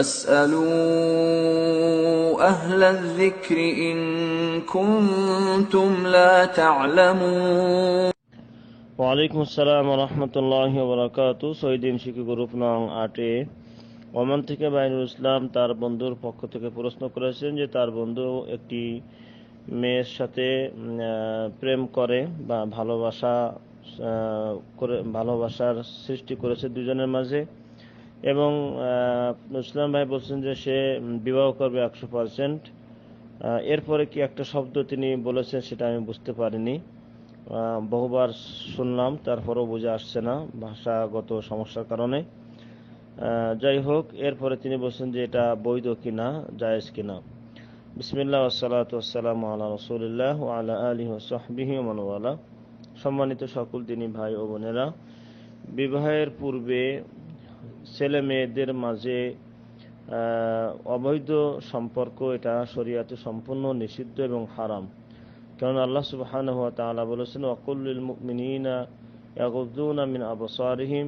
فاسألوا أهل الذكر إن كنتم لا تعلمون ওয়ালাইকুম আসসালাম ওয়া রাহমাতুল্লাহি ওয়া বারাকাতুহু। সৈদিন শিক্ষক গ্রুপ নং 8-এ ওমান থেকে বাইনুল ইসলাম তার বন্ধুর পক্ষ থেকে প্রশ্ন করেছেন যে তার বন্ধু একটি মেয়ের সাথে প্রেম করে বা ভালোবাসার সৃষ্টি করেছে দুজনের মাঝে, এবং ইসলাম ভাই বলছেন যে সে বিবাহ করবে 100%। এরপরে কি একটা শব্দ তিনি বলেছেন সেটা আমি বুঝতে পারিনি, বহুবার শুনলাম, তারপরও বুঝে আসছে না ভাষাগত সমস্যার কারণে। যাই হোক, এরপরে তিনি বলছেন যে এটা বৈধ কিনা, জায়েজ কিনা। বিসমিল্লাহ ওয়াসসালাতু ওয়াসসালামু আলা রাসূলিল্লাহ ওয়া আলা আলিহি ওয়া সাহবিহি ওয়া মান ওয়ালা। সম্মানিত সকল দিনী ভাই ও বোনেরা, বিবাহের পূর্বে ছেলে মেয়েদের মাঝে অবৈধ সম্পর্ক এটা শরীয়তে সম্পূর্ণ নিষিদ্ধ এবং হারাম। কারণ আল্লাহ সুবহানাহু ওয়া তাআলা বলেছেন ওয়াকুল লিল মুমিনিনা ইয়াগুযুনা মিন আবসারিহিম,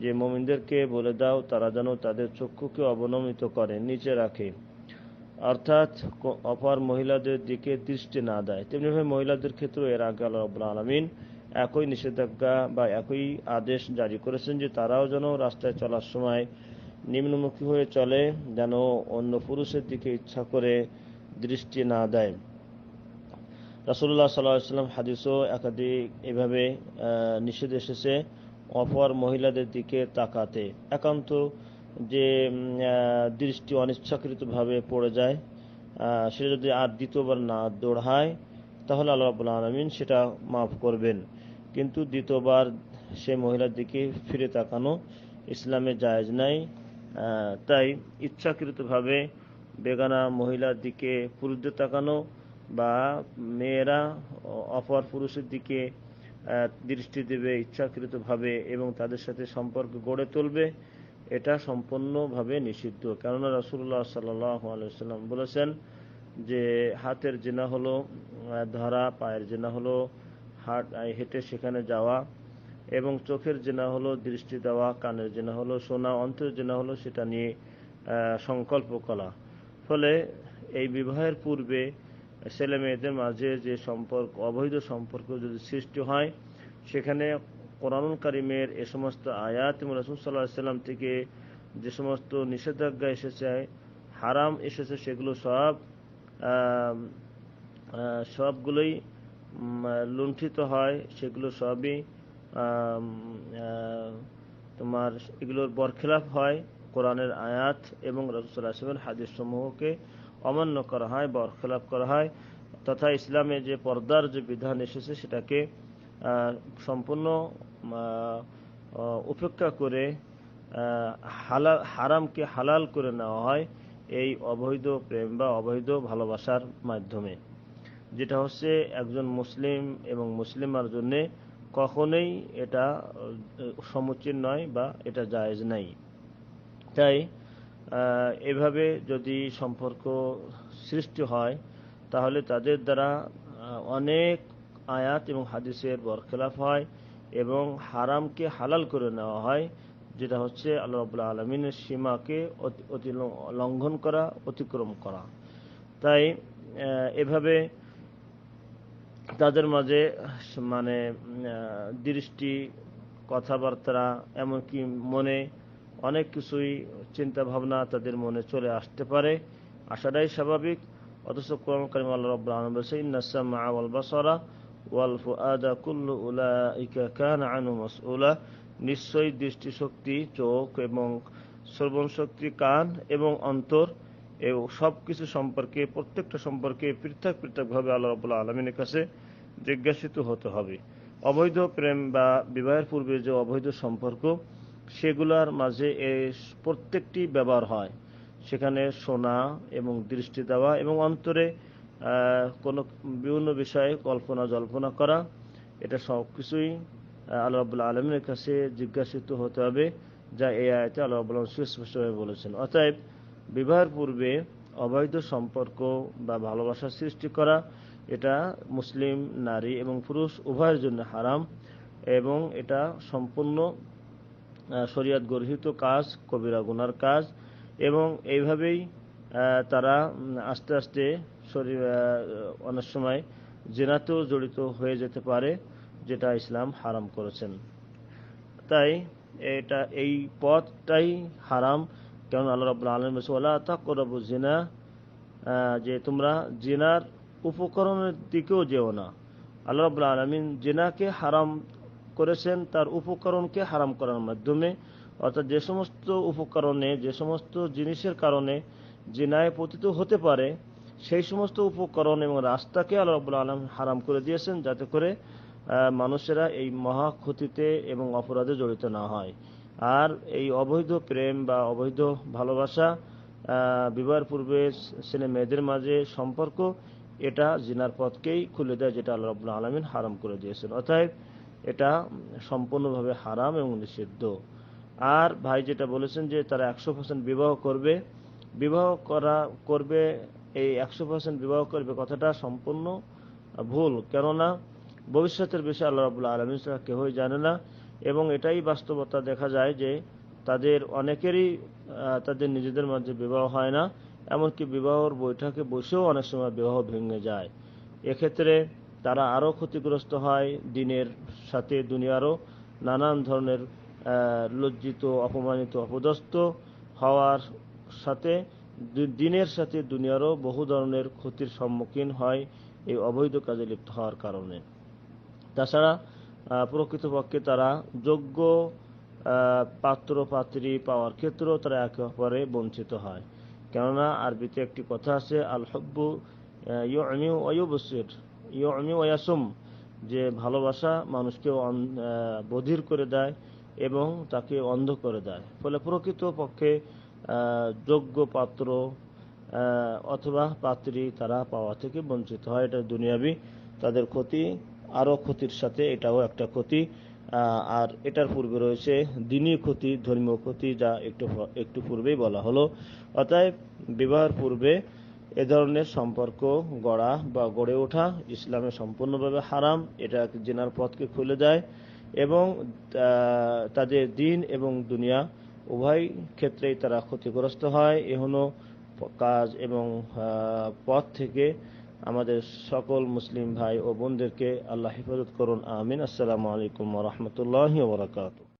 যে মুমিনদেরকে বলে দাও তারা যেন তাদের চক্ষুকে অবনমিত করে, নিচে রাখে, অর্থাৎ অপর মহিলাদের দিকে দৃষ্টি না দেয়। তেমনিভাবে মহিলাদের ক্ষেত্রেও এর আগে আল্লাহ রাব্বুল আলামিন একই নিষেধাজ্ঞা বা একই আদেশ জারি করেছেন যে তারাও যেন রাস্তায় চলার সময় নিম্নমুখী হয়ে চলে, যেন অন্য পুরুষের দিকে ইচ্ছা করে দৃষ্টি না দেয়। রাসূলুল্লাহ সাল্লাল্লাহু আলাইহি ওয়াসাল্লাম হাদিসও একাধিক এভাবে নিষেধ এসেছে অপর মহিলাদের দিকে তাকাতে। একান্ত যে দৃষ্টি অনিচ্ছাকৃতভাবে পড়ে যায়, সে যদি আর দ্বিতীয়বার না দৌড়ায় তাহলে আল্লাহ রাব্বুল আলামিন সেটা মাফ করবেন, কিন্তু দ্বিতীয়বার সে মহিলার দিকে ফিরে তাকানো ইসলামে জায়েজ নাই। তাই ইচ্ছাকৃতভাবে বেগানা মহিলার দিকে পুরুষদের তাকানো বা মেয়েরা অপর পুরুষের দিকে দৃষ্টি দেবে ইচ্ছাকৃতভাবে এবং তাদের সাথে সম্পর্ক গড়ে তুলবে, এটা সম্পূর্ণভাবে নিষিদ্ধ। কেননা রাসূলুল্লাহ সাল্লাল্লাহু আলাইহি ওয়াসাল্লাম বলেছেন যে হাতের জিনা হলো ধরা, পায়ের জিনা হলো হেঁটে সেখানে যাওয়া, এবং চোখের জিনা হলো দৃষ্টি দেওয়া, কানের জিনা হলো শোনা, অন্তরের জিনা হলো সেটা নিয়ে সংকল্প করা। ফলে এই বিবাহের পূর্বে ছেলে মেয়েদের মাঝে যে সম্পর্ক, অবৈধ সম্পর্ক যদি সৃষ্টি হয়, সেখানে কোরআনুল কারীমের এ সমস্ত আয়াত এবং রাসূল সাল্লাল্লাহু আলাইহি ওয়াসাল্লাম থেকে যে সমস্ত নিষেধাজ্ঞা এসেছে, হারাম এসেছে, সেগুলো সবগুলোই লুণ্ঠিত হয়। সেগুলো সবই তোমার এগুলোর বরখেলাপ হয়। কোরআনের আয়াত এবং রাসূল সাল্লাল্লাহু আলাইহি ওয়াসাল্লামের হাদিস সমূহকে অমান্য করা হয়, বরখেলাপ করা হয়, তথা ইসলামে যে পর্দার যে বিধান এসেছে সেটাকে সম্পূর্ণ উপেক্ষা করে হারামকে হালাল করে নেওয়া হয় এই অবৈধ প্রেম বা অবৈধ ভালোবাসার মাধ্যমে, যেটা হচ্ছে একজন মুসলিম এবং মুসলিমার জন্য কখনোই এটা সমুচীন নয় বা এটা জায়েজ নাই। তাই এভাবে যদি সম্পর্ক সৃষ্টি হয় তাহলে তাদের দ্বারা অনেক আয়াত এবং হাদিসের বরখেলাপ হয় এবং হারামকে হালাল করে নেওয়া হয়, যেটা হচ্ছে আল্লাহ রাব্বুল আলামিনের সীমাকে লঙ্ঘন করা, অতিক্রম করা। তাই এভাবে তাদের মাঝে মানে দৃষ্টি, কথাবার্তা, এমনকি মনে অনেক কিছুই চিন্তা ভাবনা তাদের মনে চলে আসতে পারে, আসাটাই স্বাভাবিক। অথচ কোরআন কারীমে আল্লাহ রাব্বুল আলামিন বলেছেন ইন্নাস সামআ ওয়াল বাসারা ওয়াল ফুআদা কুল্লু উলাইকা কানা আনহু মাসউলা, নিশ্চয়ই দৃষ্টিশক্তি, চোখ এবং শ্রবণ শক্তি, কান এবং অন্তর, এই সবকিছু সম্পর্কে, প্রত্যেকটা সম্পর্কে পৃথক পৃথকভাবে আল্লাহ রাব্বুল আলামিনের কাছে জিজ্ঞাসিত হতে হবে। অবৈধ প্রেম বা বিবাহের পূর্বে যে অবৈধ সম্পর্ক, সেগুলোর মাঝে প্রত্যেকটি ব্যবহার হয়, সেখানে শোনা এবং দৃষ্টি দেওয়া এবং অন্তরে কোনো বিভিন্ন বিষয়ে কল্পনা জল্পনা করা, এটা সব কিছুই আল্লাহ রাব্বুল আলামিনের কাছে জিজ্ঞাসিত হতে হবে, যা এই আয়াতে আল্লাহ রাব্বুল আলামিন সুস্পষ্টভাবে বলেছেন। অতএব বিবাহের পূর্বে অবৈধ সম্পর্ক বা ভালোবাসার সৃষ্টি করা, এটা মুসলিম নারী এবং পুরুষ উভয়ের জন্য হারাম, এবং এটা সম্পূর্ণ শরীয়ত গর্হিত কাজ, কবিরা গুনার কাজ, এবং এইভাবেই তারা আস্তে আস্তে অনেক সময় জিনাতেও জড়িত হয়ে যেতে পারে, যেটা ইসলাম হারাম করেছেন। তাই এই পথটাই হারাম, কারণ আল্লাহ রাব্বুল আলামিন বলেছেন ওয়ালা তাকরাবু জিনা, যে তোমরা জিনার উপকরণের দিকেও যেও না। আল্লাহ রাব্বুল আলামিন জিনাকে হারাম করেছেন তার উপকরণকে হারাম করার মাধ্যমে, অর্থাৎ যে সমস্ত উপকরণে, যে সমস্ত জিনিসের কারণে জিনায় পতিত হতে পারে, সেই সমস্ত উপকরণ এবং রাস্তাকে আল্লাহ রাব্বুল আলামিন হারাম করে দিয়েছেন, যাতে করে মানুষেরা এই মহা ক্ষতিতে এবং অপরাধে জড়িত না হয়। আর এই অবৈধ প্রেম বা অবৈধ ভালোবাসা, বিবাহের পূর্বে ছেলে মেয়েদের মাঝে সম্পর্ক, এটা জিনার পথকেই খুলে দেয়, যেটা আল্লাহ রাব্বুল আলামিন হারাম করে দিয়েছেন। অতএব এটা সম্পূর্ণভাবে হারাম এবং নিষিদ্ধ। আর ভাই যেটা বলেছেন যে তারা 100% বিবাহ করবে, এই 100% বিবাহ করবে কথাটা সম্পূর্ণ ভুল। কেননা ভবিষ্যতের বিষয়ে আল্লাহ রাব্বুল আলামিন ছাড়া কেউই জানে না, এবং এটাই বাস্তবতা দেখা যায় যে তাদের অনেকেরই তাদের নিজেদের মাঝে বিবাহ হয় না, এমনকি বিবাহর বৈঠকে বসেও অনেক সময় বিবাহ ভেঙে যায়। এক্ষেত্রে তারা আরও ক্ষতিগ্রস্ত হয়, দিনের সাথে দুনিয়ারও নানান ধরনের লজ্জিত, অপমানিত, অপদস্থ হওয়ার সাথে দিনের সাথে দুনিয়ারও বহু ধরনের ক্ষতির সম্মুখীন হয় এই অবৈধ কাজে লিপ্ত হওয়ার কারণে। তাছাড়া প্রকৃতপক্ষে তারা যোগ্য পাত্র পাত্রী পাওয়ার ক্ষেত্রেও তারা একে অপরে বঞ্চিত হয়। কেননা আরবিতে একটি কথা আছে, আল হুব্বু ইউ'মি ওয়া ইউবসির, ইউ'মি ওয়া ইয়াসুম, যে ভালোবাসা মানুষকে বধির করে দেয় এবং তাকে অন্ধ করে দেয়। ফলে প্রকৃতপক্ষে যোগ্য পাত্র অথবা পাত্রী তারা পাওয়া থেকে বঞ্চিত হয়। এটা দুনিয়াবি তাদের ক্ষতি, আরও ক্ষতির সাথে এটাও একটা ক্ষতি। আর এটার পূর্বে রয়েছে দ্বীনি ক্ষতি, ধর্মীয় ক্ষতি, যা একটু পূর্বেই বলা হলো। অতএব বিবাহের পূর্বে এ ধরনের সম্পর্ক গড়া বা গড়ে ওঠা ইসলামে সম্পূর্ণভাবে হারাম। এটা জিনার পথকে খুলে দেয় এবং তাদের দিন এবং দুনিয়া উভয় ক্ষেত্রেই তারা ক্ষতিগ্রস্ত হয়। এহন কাজ এবং পথ থেকে আমাদের সকল মুসলিম ভাই ও বোনদেরকে আল্লাহ হেফাজত করুন, আমিন। আসসালামু আলাইকুম ওয়া রাহমাতুল্লাহি ওয়া বারাকাতুহু।